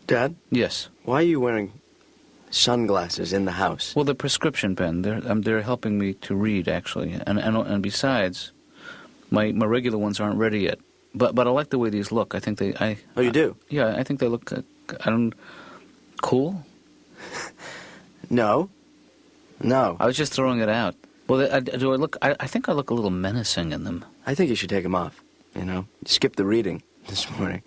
Dad? Yes. Why are you wearing sunglasses in the house? Well, they're prescription, Ben. They're helping me to read, actually. And besides, my regular ones aren't ready yet. But I like the way these look. I think they... Oh, you do? Yeah, I think they look... cool? No. No. I was just throwing it out. Well, do I look... I think I look a little menacing in them. I think you should take them off, you know? Skip the reading this morning.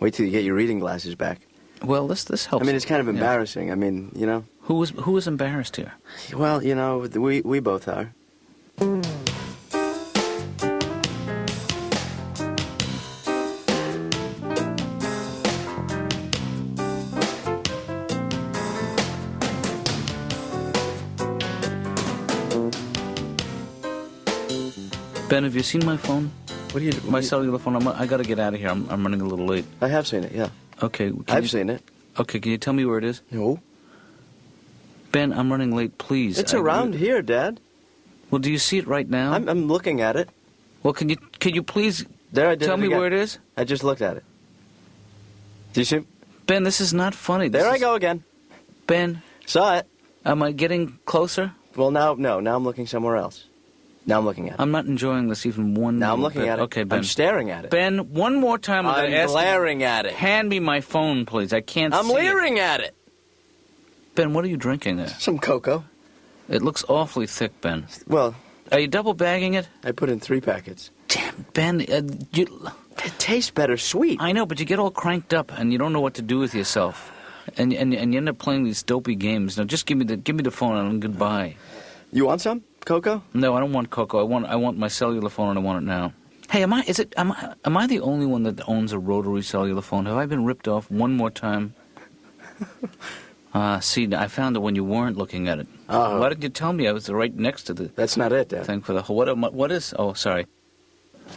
Wait till you get your reading glasses back. Well, this helps. I mean, it's kind of embarrassing. Yeah. I mean, you know... Who was embarrassed here? Well, you know, we both are. Ben, have you seen my phone? What do you... My cellular phone. I got to get out of here. I'm running a little late. I have seen it, yeah. Okay. I've seen it. Okay, can you tell me where it is? No. Ben, I'm running late, please. It's around here, Dad. Well, do you see it right now? I'm looking at it. Well, can you please tell me where it is? I just looked at it. Do you see? Ben, this is not funny. There I go again. Ben. Saw it. Am I getting closer? Well, now I'm looking somewhere else. Now I'm looking at it. I'm not enjoying this even one Now I'm looking at it. Okay, Ben. I'm staring at it. Ben, one more time I'm going to ask glaring at it. Hand me my phone, please. I can't see I'm leering at it. Ben, what are you drinking there? Some cocoa. It looks awfully thick, Ben. Well... Are you double bagging it? I put in 3 packets. Damn, Ben, It tastes better sweet. I know, but you get all cranked up and you don't know what to do with yourself. And you end up playing these dopey games. Now, just give me the phone and goodbye. You want some cocoa? No, I don't want cocoa. I want my cellular phone and I want it now. Hey, am I the only one that owns a rotary cellular phone? Have I been ripped off one more time? See, I found it when you weren't looking at it. Oh. Why did you tell me? I was right next to the... That's not it, Dad. Thing for the... What is... Oh, sorry.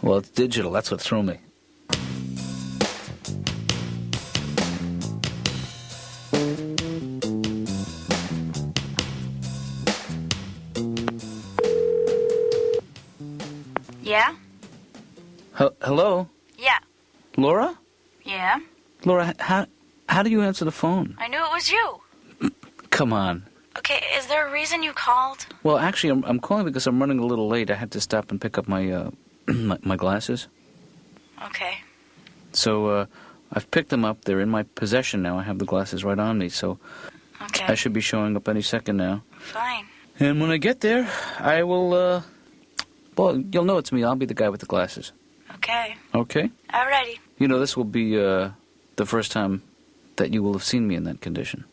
Well, it's digital. That's what threw me. Yeah? Hello? Yeah. Laura? Yeah? Laura, how do you answer the phone? I knew it was you. Come on. Okay, is there a reason you called? Well, actually, I'm calling because I'm running a little late. I had to stop and pick up my my glasses. Okay. So I've picked them up. They're in my possession now. I have the glasses right on me, so okay. I should be showing up any second now. Fine. And when I get there, I will, well, you'll know it's me. I'll be the guy with the glasses. Okay. Okay? Alrighty. You know, this will be the first time that you will have seen me in that condition,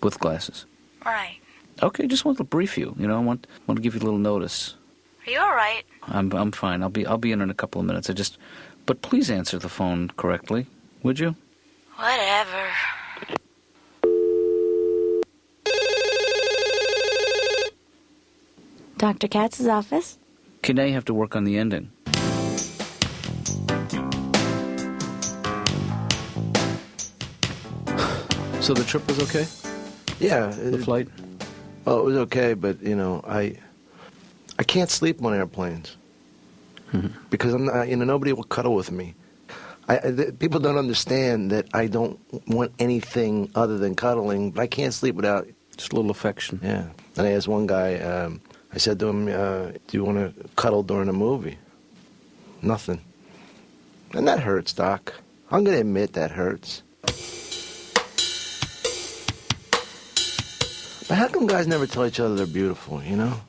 with glasses. Right. Okay, just want to brief you. You know, I want to give you a little notice. Are you all right? I'm fine. I'll be in a couple of minutes. But please answer the phone correctly, would you? Whatever. Dr. Katz's office? Okay, now you have to work on the ending. So the trip was okay? Yeah. The flight? Oh, it was okay, but, you know, I can't sleep on airplanes. Mm-hmm. Because I'm not, you know, nobody will cuddle with me. People don't understand that I don't want anything other than cuddling, but I can't sleep without... Just a little affection. Yeah. And I asked one guy, I said to him, do you want to cuddle during a movie? Nothing. And that hurts, Doc. I'm going to admit that hurts. But how come guys never tell each other they're beautiful, you know?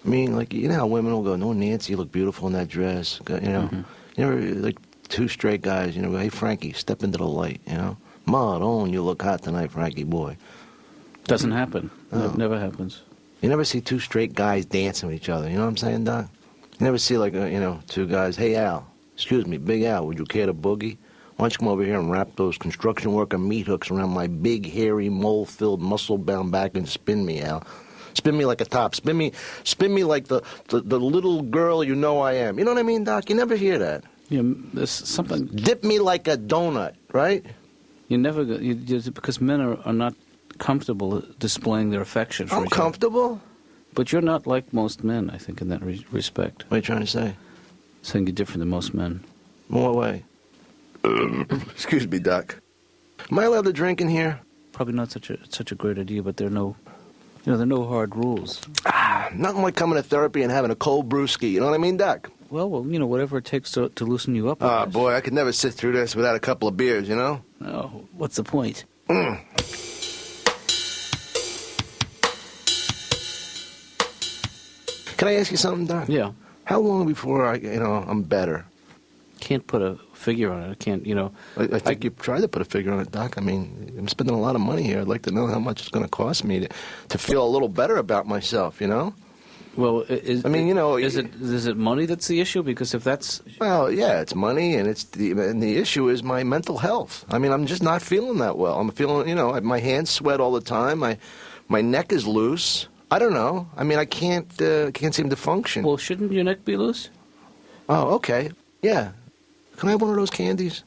I mean, like, you know how women will go, no, Nancy, you look beautiful in that dress. You know, you never, like, 2 straight guys, you know, go, hey, Frankie, step into the light, you know? Ma, don't you look hot tonight, Frankie boy. Doesn't happen. No. It never happens. You never see 2 straight guys dancing with each other, you know what I'm saying, Doc? You never see, like, you know, 2 guys, hey, Al, excuse me, Big Al, would you care to boogie? Why don't you come over here and wrap those construction worker meat hooks around my big, hairy, mole-filled, muscle-bound back and spin me, Al. Spin me like a top. Spin me like the little girl you know I am. You know what I mean, Doc? You never hear that. Yeah, there's something... Dip me like a donut, right? You never... because men are not comfortable displaying their affection for I'm each other. comfortable. But you're not like most men, I think, in that respect. What are you trying to say? Saying you're different than most men. In what way? Excuse me, Doc. Am I allowed to drink in here? Probably not such a great idea, but there are no hard rules. Nothing like coming to therapy and having a cold brewski. You know what I mean, Doc? Well, whatever it takes to loosen you up. Oh, boy, I could never sit through this without a couple of beers, you know? Oh, what's the point? Can I ask you something, Doc? Yeah. How long before I'm better? Can't put a figure on it. I can't, I think you tried to put a figure on it, Doc. I mean, I'm spending a lot of money here. I'd like to know how much it's going to cost me to feel a little better about myself, you know? Well, is it money that's the issue? Because if that's... Well, yeah, it's money, and the issue is my mental health. I mean, I'm just not feeling that well. I'm feeling, my hands sweat all the time. My neck is loose. I don't know. I mean, I can't seem to function. Well, shouldn't your neck be loose? Oh, okay. Yeah. Can I have one of those candies?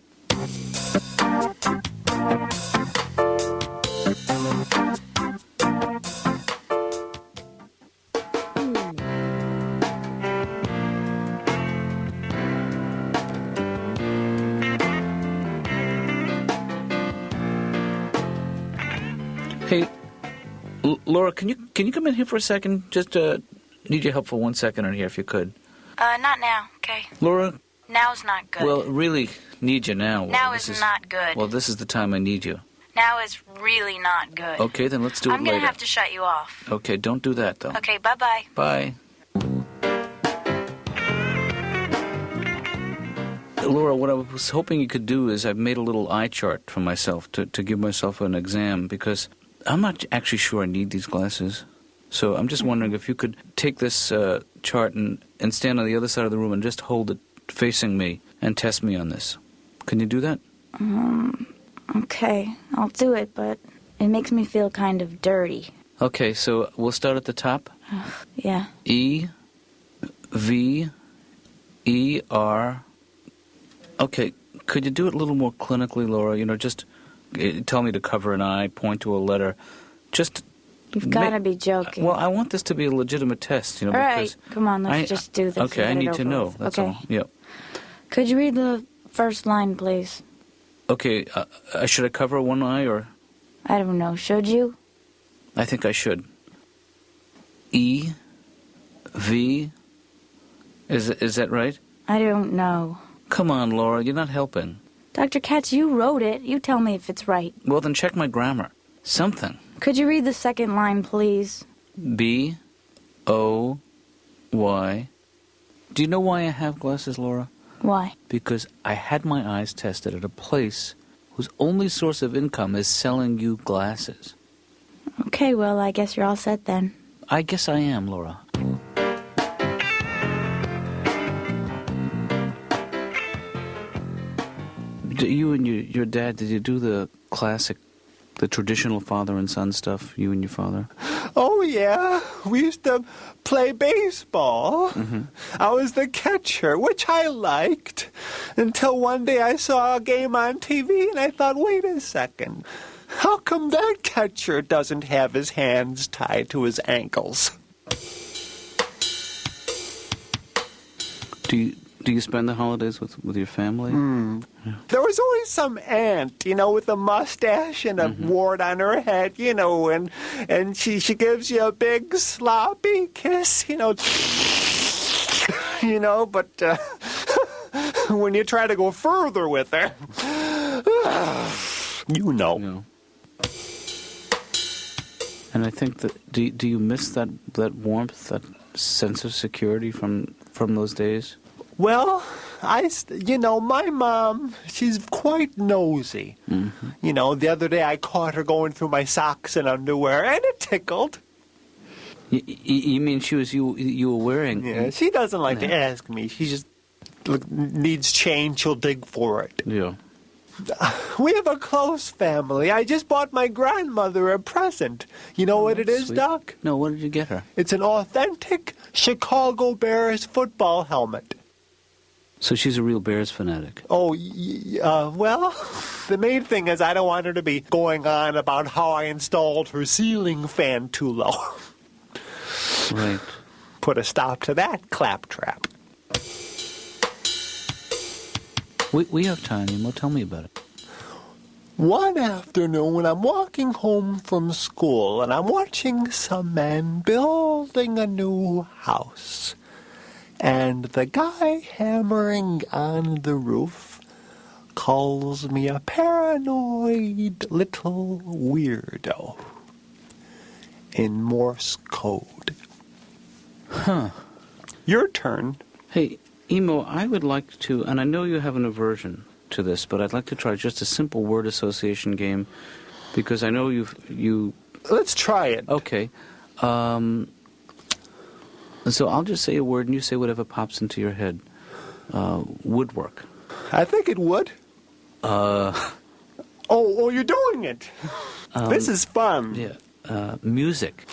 Hey, Laura, can you come in here for a second? Just need your help for 1 second in here, if you could. Not now, okay? Laura? Now's not good. Well, really need you now. Now is not good. Well, this is the time I need you. Now is really not good. Okay, then let's do it later. I'm going to have to shut you off. Okay, don't do that, though. Okay, bye-bye. Bye. Laura, what I was hoping you could do is I've made a little eye chart for myself to give myself an exam, because I'm not actually sure I need these glasses. So I'm just wondering if you could take this chart and stand on the other side of the room and just hold it facing me and test me on this. Can you do that? Okay, I'll do it, but it makes me feel kind of dirty. Okay, so we'll start at the top. Yeah. E, V, E, R. Okay, could you do it a little more clinically, Laura? Just tell me to cover an eye, point to a letter. Just... You've got to be joking. Well, I want this to be a legitimate test, All right, come on, let's just do this. Okay, I need to know. With. That's okay. all. Yep. Could you read the first line, please? Okay, should I cover one eye or? I don't know. Should you? I think I should. E, V. Is that right? I don't know. Come on, Laura, you're not helping. Dr. Katz, you wrote it. You tell me if it's right. Well, then check my grammar. Something. Could you read the second line, please? B, O, Y. Do you know why I have glasses, Laura? Why? Because I had my eyes tested at a place whose only source of income is selling you glasses. Okay, well, I guess you're all set then. I guess I am, Laura. You and your dad, did you do the classic, the traditional father and son stuff, you and your father? Oh, yeah. We used to play baseball. Mm-hmm. I was the catcher, which I liked, until one day I saw a game on TV and I thought, wait a second. How come that catcher doesn't have his hands tied to his ankles? Do you spend the holidays with your family? Yeah. There was always some aunt, with a mustache and a wart on her head, and she gives you a big sloppy kiss, but when you try to go further with her, No. And I think that do you miss that warmth, that sense of security from those days? Well, my mom, she's quite nosy. Mm-hmm. The other day I caught her going through my socks and underwear, and it tickled. You mean she was you were wearing? Yeah, she doesn't like to ask me. She just needs change, she'll dig for it. Yeah. We have a close family. I just bought my grandmother a present. You know what it is, Sweet. Doc? No, what did you get her? It's an authentic Chicago Bears football helmet. So she's a real Bears fanatic. Oh, well, the main thing is I don't want her to be going on about how I installed her ceiling fan too low. Right. Put a stop to that claptrap. We have time, Emo. Tell me about it. One afternoon, I'm walking home from school, and I'm watching some men building a new house. And the guy hammering on the roof calls me a paranoid little weirdo in Morse code. Huh. Your turn. Hey, Emo, I would like to, and I know you have an aversion to this, but I'd like to try just a simple word association game, because I know you... Let's try it. Okay. So I'll just say a word, and you say whatever pops into your head. Woodwork. I think it would. Oh, you're doing it. This is fun. Yeah. Music.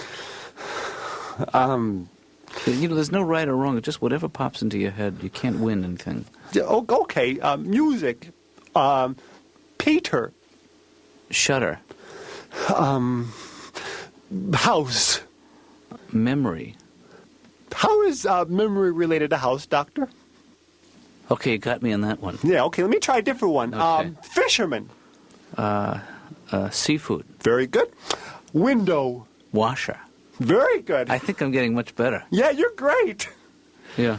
There's no right or wrong. It's just whatever pops into your head. You can't win anything. Okay. Music. Peter. Shutter. House. Memory. How is memory related to house, Doctor? Okay, you got me on that one. Yeah, okay, let me try a different one. Okay. Fisherman. Seafood. Very good. Window. Washer. Very good. I think I'm getting much better. Yeah, you're great. Yeah.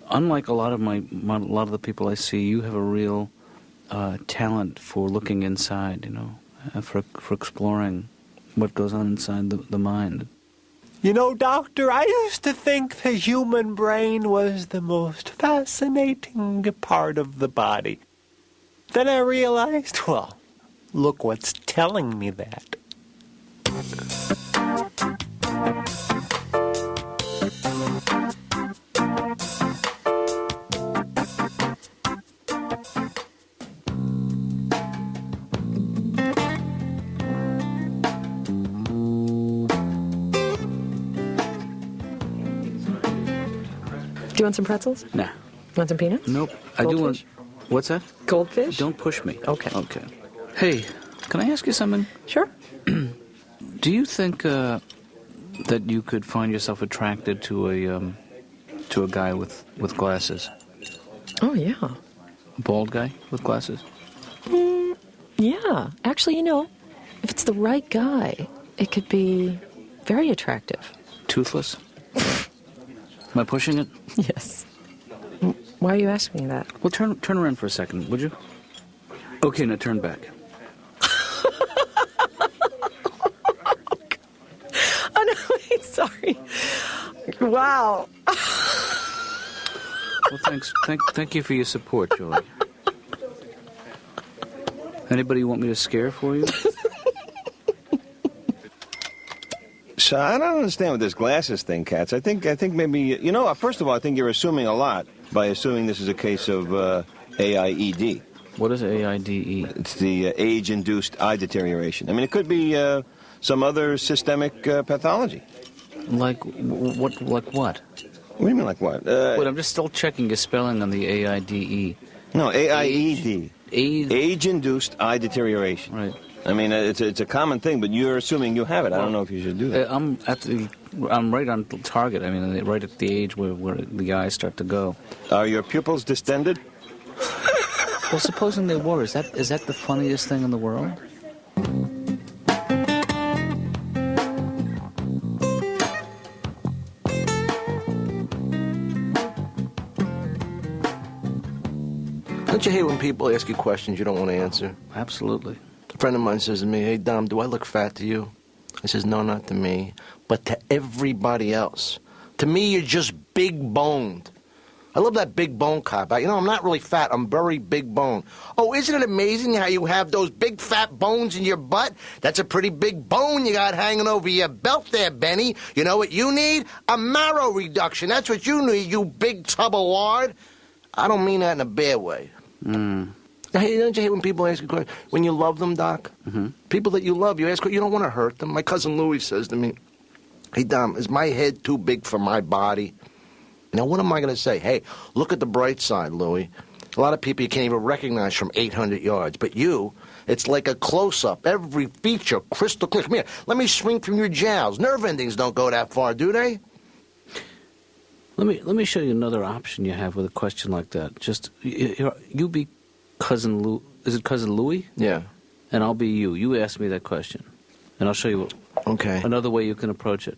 Unlike a lot of the people I see, you have a real talent for looking inside, for exploring what goes on inside the mind. Doctor, I used to think the human brain was the most fascinating part of the body. Then I realized, well, look what's telling me that. Do you want some pretzels? Nah. Want some peanuts? Nope. I do want... What's that? Goldfish? Don't push me. Okay. Okay. Hey, can I ask you something? Sure. Do you think that you could find yourself attracted to a guy with glasses? Oh, yeah. A bald guy with glasses? Yeah. Actually, if it's the right guy, it could be very attractive. Toothless? Am I pushing it? Yes. Why are you asking me that? Well, turn around for a second, would you? Okay, now turn back. Oh, no, wait, sorry. Wow. Well, thanks. Thank you for your support, Julie. Anybody you want me to scare for you? So I don't understand with this glasses thing, Katz. I think maybe, first of all, I think you're assuming a lot by assuming this is a case of AIED. What is AIDE? It's the age-induced eye deterioration. I mean, it could be some other systemic pathology. Like what? Like what? What do you mean, like what? Wait, I'm just still checking your spelling on the AIDE. No, AIED. Age-induced eye deterioration. Right. I mean, it's a common thing, but you're assuming you have it. I don't know if you should do that. I'm right on target. I mean, right at the age where the eyes start to go. Are your pupils distended? Well, supposing they were, is that the funniest thing in the world? Don't you hate when people ask you questions you don't want to answer? Absolutely. A friend of mine says to me, "Hey, Dom, do I look fat to you?" I says, "No, not to me, but to everybody else. To me, you're just big-boned." I love that big bone cop. I'm not really fat. I'm very big bone. "Oh, isn't it amazing how you have those big fat bones in your butt? That's a pretty big bone you got hanging over your belt there, Benny. You know what you need? A marrow reduction. That's what you need, you big tub of lard." I don't mean that in a bad way. Hey, don't you hate when people ask you questions? When you love them, Doc? Mm-hmm. People that you love, you ask, you don't want to hurt them. My cousin Louis says to me, "Hey, Dom, is my head too big for my body?" Now, what am I going to say? Hey, look at the bright side, Louis. A lot of people you can't even recognize from 800 yards. But you, it's like a close-up. Every feature, crystal clear. Come here, let me swing from your jowls. Nerve endings don't go that far, do they? Let me show you another option you have with a question like that. Just you be cousin is it Cousin Louie? Yeah. And I'll be you. You ask me that question. And I'll show you Okay. another way you can approach it.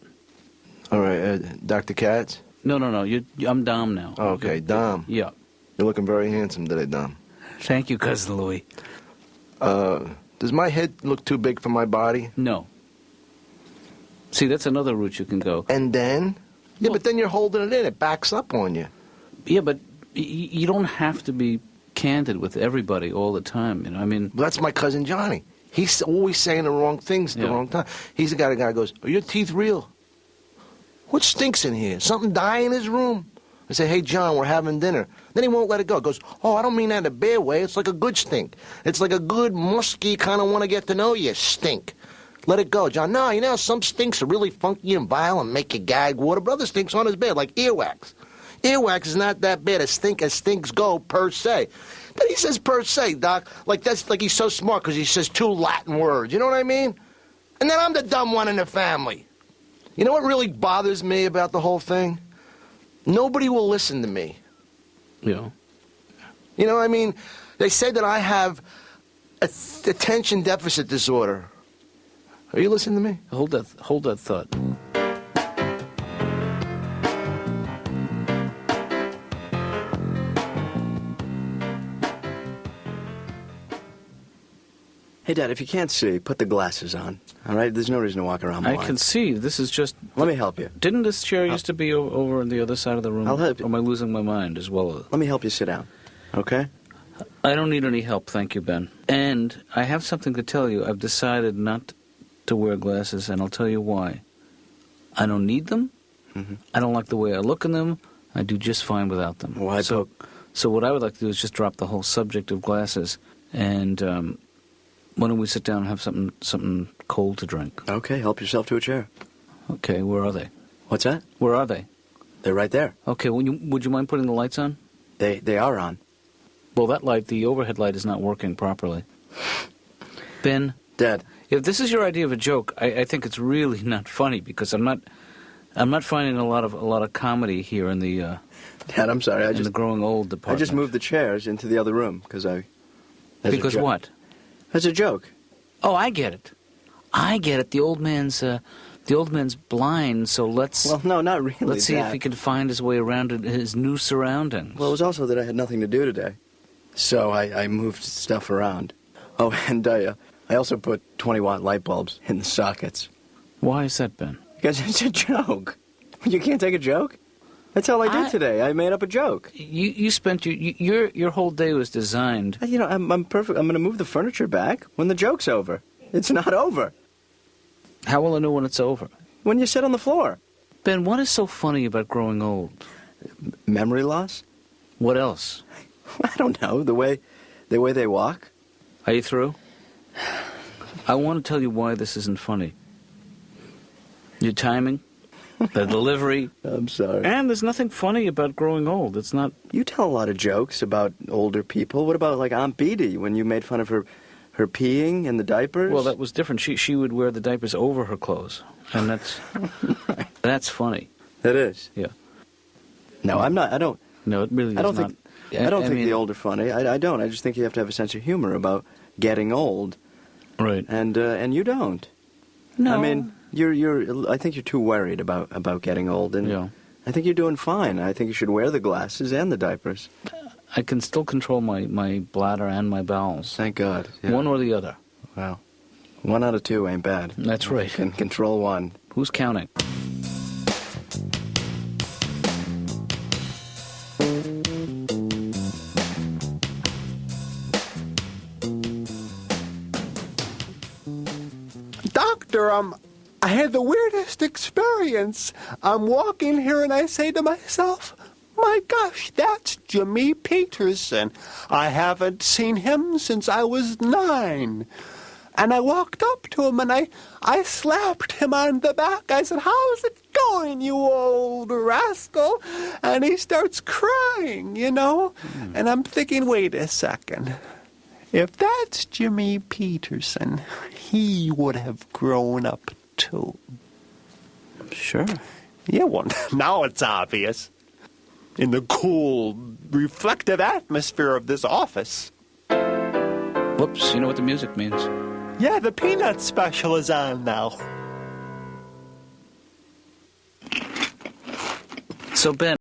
All right, Dr. Katz? No. I'm Dom now. Oh, okay, Dom. Yeah. You're looking very handsome today, Dom. Thank you, Cousin Louie. Does my head look too big for my body? No. See, that's another route you can go. And then? Yeah, but then you're holding it in. It backs up on you. Yeah, but you don't have to be candid with everybody all the time. You know, I mean, That's my cousin Johnny. He's always saying the wrong things at the Yeah. wrong time. He's the guy that goes, "Are your teeth real? What stinks in here? Something die in his room?" I say, "Hey, John, we're having dinner." Then he won't let it go. He goes, "Oh, I don't mean that in a bad way. It's like a good stink. It's like a good, musky, kind of want to get to know you stink. Let it go, John." "No, you know, some stinks are really funky and vile and make you gag water. But other stinks aren't as bad, like earwax. Earwax is not that bad as stinks go, per se." Then he says per se, Doc, like that's like he's so smart because he says 2 Latin words. You know what I mean? And then I'm the dumb one in the family. You know what really bothers me about the whole thing? Nobody will listen to me. you You know, I mean, they say that I have attention deficit disorder. Are you listening to me? hold that thought. Hey, Dad, if you can't see, put the glasses on. All right? There's no reason to walk around I blind. can see. This is just. Let me help you. Didn't this chair used to be over on the other side of the room? I'll help you. Or am I losing my mind as well? Let me help you sit down. Okay? I don't need any help, thank you, Ben. And I have something to tell you. I've decided not to wear glasses, and I'll tell you why. I don't need them. Mm-hmm. I don't like the way I look in them. I do just fine without them. Why So what I would like to do is just drop the whole subject of glasses, and why don't we sit down and have something cold to drink? Okay, help yourself to a chair. Okay, where are they? What's that? Where are they? They're right there. Okay, would you mind putting the lights on? They are on. Well, that light, the overhead light, is not working properly. Ben, Dad. if this is your idea of a joke, I think it's really not funny because I'm not finding a lot of comedy here in the Dad, I'm sorry. in the growing old I department. just moved the chairs into the other room because Because what? That's a joke. Oh, I get it. The old man's blind, so let's Well, no, not really. let's see if Dad. he can find his way around his new surroundings. Well, it was also that I had nothing to do today, so I moved stuff around. Oh, and I also put 20-watt light bulbs in the sockets. Why is that, Ben? Because it's a joke. You can't take a joke? That's all I did today. I made up a joke. You spent your whole day was designed. You know, I'm perfect. I'm going to move the furniture back when the joke's over. It's not over. How will I know when it's over? When you sit on the floor. Ben, what is so funny about growing old? Memory loss? What else? I don't know. The way they walk. Are you through? I want to tell you why this isn't funny. Your timing, the delivery. I'm sorry. And there's nothing funny about growing old. It's not. You tell a lot of jokes about older people. What about, like, Aunt Beatty, when you made fun of her peeing in the diapers? Well, that was different. She would wear the diapers over her clothes, and that's funny. It is. Yeah. No, I'm not. I don't. No, it really. I don't is think. not. I don't think mean, the old are funny. I don't. I just think you have to have a sense of humor about getting old, Right. and you don't. No. I mean, you're. I think you're too worried about getting old, and Yeah. I think you're doing fine. I think you should wear the glasses and the diapers. I can still control my bladder and my bowels. Thank God. Yeah. One or the other. Wow. 1 out of 2 ain't bad. That's right. You can control one. Who's counting? Doctor, I had the weirdest experience. I'm walking here and I say to myself, my gosh, that's Jimmy Peterson. I haven't seen him since I was 9. And I walked up to him and I slapped him on the back. I said, how's it going, you old rascal? And he starts crying, you know. And I'm thinking, wait a second. If that's Jimmy Peterson, he would have grown up too. Sure. Yeah, well, now it's obvious. In the cool, reflective atmosphere of this office. Whoops, you know what the music means. Yeah, the peanut special is on now. So, Ben,